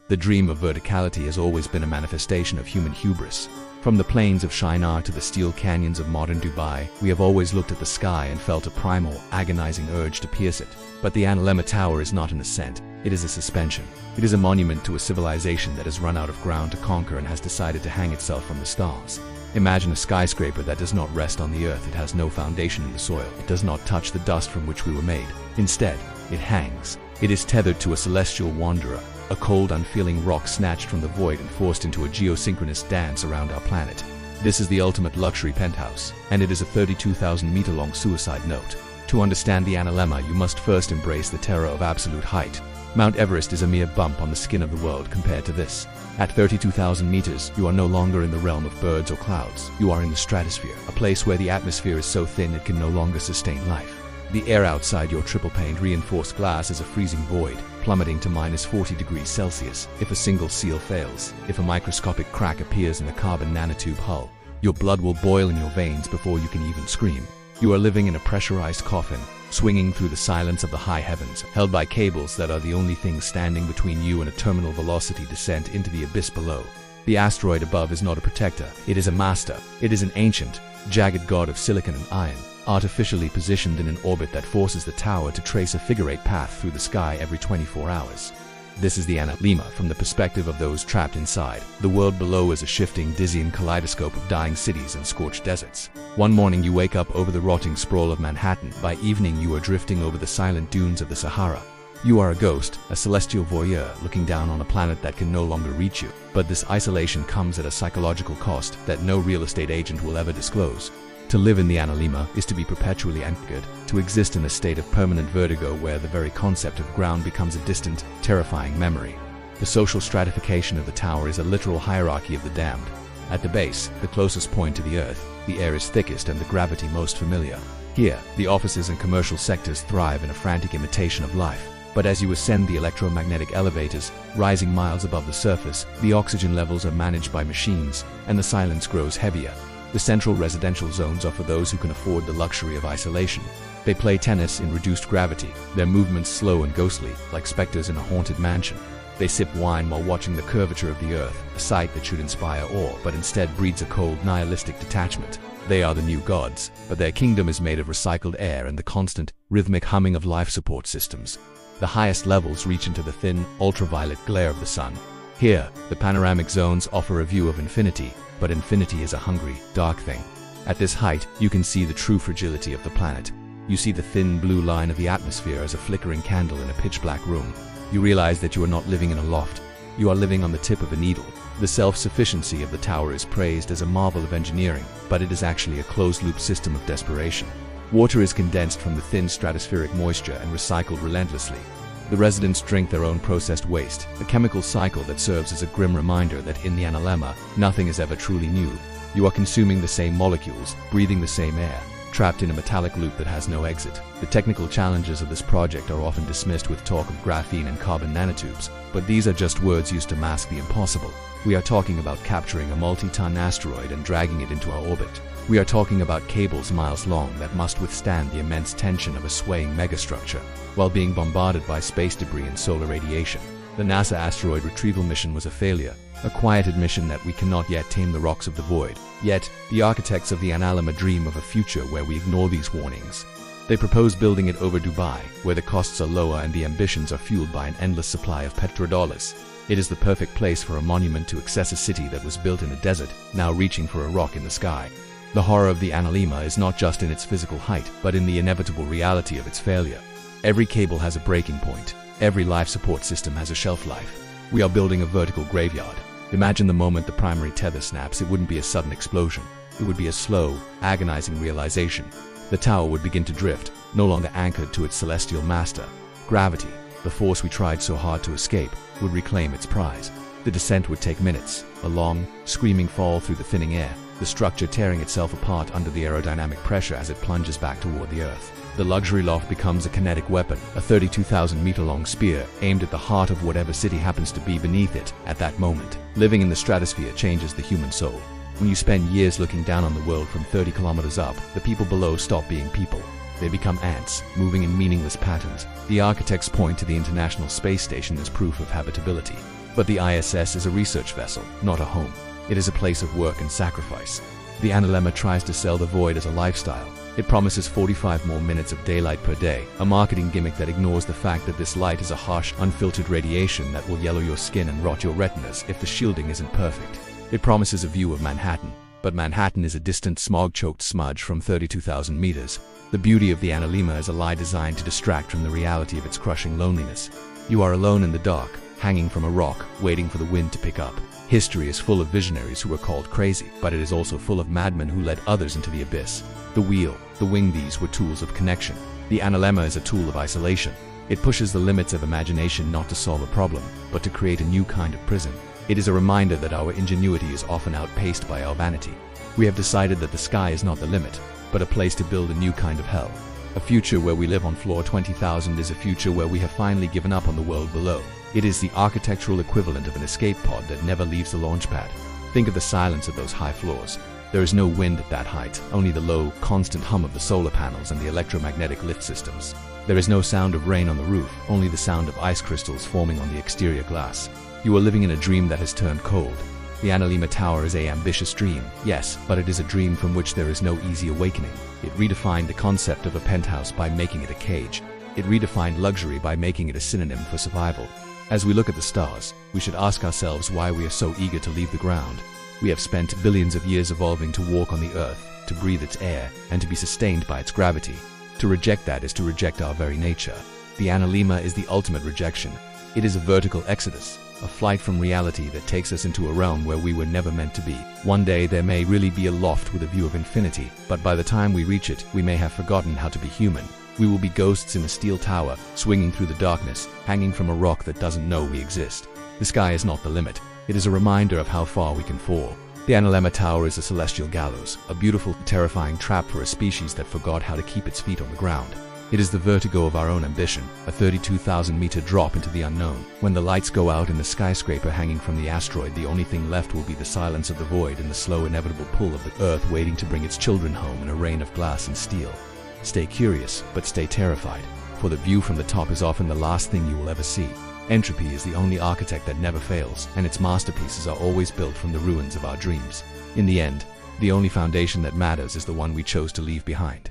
The dream of verticality has always been a manifestation of human hubris. From the plains of Shinar to the steel canyons of modern Dubai, we have always looked at the sky and felt a primal, agonizing urge to pierce it. But the Analemma Tower is not an ascent, it is a suspension. It is a monument to a civilization that has run out of ground to conquer and has decided to hang itself from the stars. Imagine a skyscraper that does not rest on the earth. It has no foundation in the soil. It does not touch the dust from which we were made. Instead, it hangs. It is tethered to a celestial wanderer, a cold, unfeeling rock snatched from the void and forced into a geosynchronous dance around our planet. This is the ultimate luxury penthouse, and it is a 32,000-meter-long suicide note. To understand the Analemma, you must first embrace the terror of absolute height. Mount Everest is a mere bump on the skin of the world compared to this. At 32,000 meters, you are no longer in the realm of birds or clouds. You are in the stratosphere, a place where the atmosphere is so thin it can no longer sustain life. The air outside your triple-paned reinforced glass is a freezing void, plummeting to -40°C if a single seal fails. If a microscopic crack appears in the carbon nanotube hull, your blood will boil in your veins before you can even scream. You are living in a pressurized coffin, swinging through the silence of the high heavens, held by cables that are the only things standing between you and a terminal velocity descent into the abyss below. The asteroid above is not a protector, it is a master. It is an ancient, jagged god of silicon and iron, artificially positioned in an orbit that forces the tower to trace a figure-8 path through the sky every 24 hours. This is the Analemma from the perspective of those trapped inside. The world below is a shifting, dizzying kaleidoscope of dying cities and scorched deserts. One morning you wake up over the rotting sprawl of Manhattan. By evening you are drifting over the silent dunes of the Sahara. You are a ghost, a celestial voyeur, looking down on a planet that can no longer reach you. But this isolation comes at a psychological cost that no real estate agent will ever disclose. To live in the Analemma is to be perpetually anchored, to exist in a state of permanent vertigo where the very concept of ground becomes a distant, terrifying memory. The social stratification of the tower is a literal hierarchy of the damned. At the base, the closest point to the earth, the air is thickest and the gravity most familiar. Here, the offices and commercial sectors thrive in a frantic imitation of life. But as you ascend the electromagnetic elevators, rising miles above the surface, the oxygen levels are managed by machines, and the silence grows heavier. The central residential zones are for those who can afford the luxury of isolation. They play tennis in reduced gravity, their movements slow and ghostly, like specters in a haunted mansion. They sip wine while watching the curvature of the earth, a sight that should inspire awe, but instead breeds a cold, nihilistic detachment. They are the new gods, but their kingdom is made of recycled air and the constant, rhythmic humming of life support systems. The highest levels reach into the thin, ultraviolet glare of the sun. Here, the panoramic zones offer a view of infinity, but infinity is a hungry, dark thing. At this height, you can see the true fragility of the planet. You see the thin blue line of the atmosphere as a flickering candle in a pitch-black room. You realize that you are not living in a loft. You are living on the tip of a needle. The self-sufficiency of the tower is praised as a marvel of engineering, but it is actually a closed-loop system of desperation. Water is condensed from the thin stratospheric moisture and recycled relentlessly. The residents drink their own processed waste, a chemical cycle that serves as a grim reminder that in the Analemma, nothing is ever truly new. You are consuming the same molecules, breathing the same air, trapped in a metallic loop that has no exit. The technical challenges of this project are often dismissed with talk of graphene and carbon nanotubes, but these are just words used to mask the impossible. We are talking about capturing a multi-ton asteroid and dragging it into our orbit. We are talking about cables miles long that must withstand the immense tension of a swaying megastructure, while being bombarded by space debris and solar radiation. The NASA asteroid retrieval mission was a failure, a quiet admission that we cannot yet tame the rocks of the void. Yet, the architects of the Analemma dream of a future where we ignore these warnings. They propose building it over Dubai, where the costs are lower and the ambitions are fueled by an endless supply of petrodollars. It is the perfect place for a monument to access a city that was built in a desert, now reaching for a rock in the sky. The horror of the Analemma is not just in its physical height, but in the inevitable reality of its failure. Every cable has a breaking point. Every life support system has a shelf life. We are building a vertical graveyard. Imagine the moment the primary tether snaps. It wouldn't be a sudden explosion. It would be a slow, agonizing realization. The tower would begin to drift, no longer anchored to its celestial master. Gravity, the force we tried so hard to escape, would reclaim its prize. The descent would take minutes, a long, screaming fall through the thinning air, the structure tearing itself apart under the aerodynamic pressure as it plunges back toward the Earth. The luxury loft becomes a kinetic weapon, a 32,000-meter-long spear aimed at the heart of whatever city happens to be beneath it at that moment. Living in the stratosphere changes the human soul. When you spend years looking down on the world from 30 kilometers up, the people below stop being people. They become ants, moving in meaningless patterns. The architects point to the International Space Station as proof of habitability. But the ISS is a research vessel, not a home. It is a place of work and sacrifice. The Analemma tries to sell the void as a lifestyle. It promises 45 more minutes of daylight per day, a marketing gimmick that ignores the fact that this light is a harsh, unfiltered radiation that will yellow your skin and rot your retinas if the shielding isn't perfect. It promises a view of Manhattan, but Manhattan is a distant smog-choked smudge from 32,000 meters. The beauty of the Analemma is a lie designed to distract from the reality of its crushing loneliness. You are alone in the dark, hanging from a rock, waiting for the wind to pick up. History is full of visionaries who were called crazy, but it is also full of madmen who led others into the abyss. The wheel, the wing, these were tools of connection. The Analemma is a tool of isolation. It pushes the limits of imagination not to solve a problem, but to create a new kind of prison. It is a reminder that our ingenuity is often outpaced by our vanity. We have decided that the sky is not the limit, but a place to build a new kind of hell. A future where we live on floor 20,000 is a future where we have finally given up on the world below. It is the architectural equivalent of an escape pod that never leaves the launch pad. Think of the silence of those high floors. There is no wind at that height, only the low, constant hum of the solar panels and the electromagnetic lift systems. There is no sound of rain on the roof, only the sound of ice crystals forming on the exterior glass. You are living in a dream that has turned cold. The Analemma Tower is an ambitious dream, yes, but it is a dream from which there is no easy awakening. It redefined the concept of a penthouse by making it a cage. It redefined luxury by making it a synonym for survival. As we look at the stars, we should ask ourselves why we are so eager to leave the ground. We have spent billions of years evolving to walk on the earth, to breathe its air, and to be sustained by its gravity. To reject that is to reject our very nature. The Analemma is the ultimate rejection. It is a vertical exodus, a flight from reality that takes us into a realm where we were never meant to be. One day there may really be a loft with a view of infinity, but by the time we reach it, we may have forgotten how to be human. We will be ghosts in a steel tower, swinging through the darkness, hanging from a rock that doesn't know we exist. The sky is not the limit. It is a reminder of how far we can fall. The Analemma Tower is a celestial gallows, a beautiful, terrifying trap for a species that forgot how to keep its feet on the ground. It is the vertigo of our own ambition, a 32,000-meter drop into the unknown. When the lights go out in the skyscraper hanging from the asteroid, the only thing left will be the silence of the void and the slow, inevitable pull of the Earth waiting to bring its children home in a rain of glass and steel. Stay curious, but stay terrified, for the view from the top is often the last thing you will ever see. Entropy is the only architect that never fails, and its masterpieces are always built from the ruins of our dreams. In the end, the only foundation that matters is the one we chose to leave behind.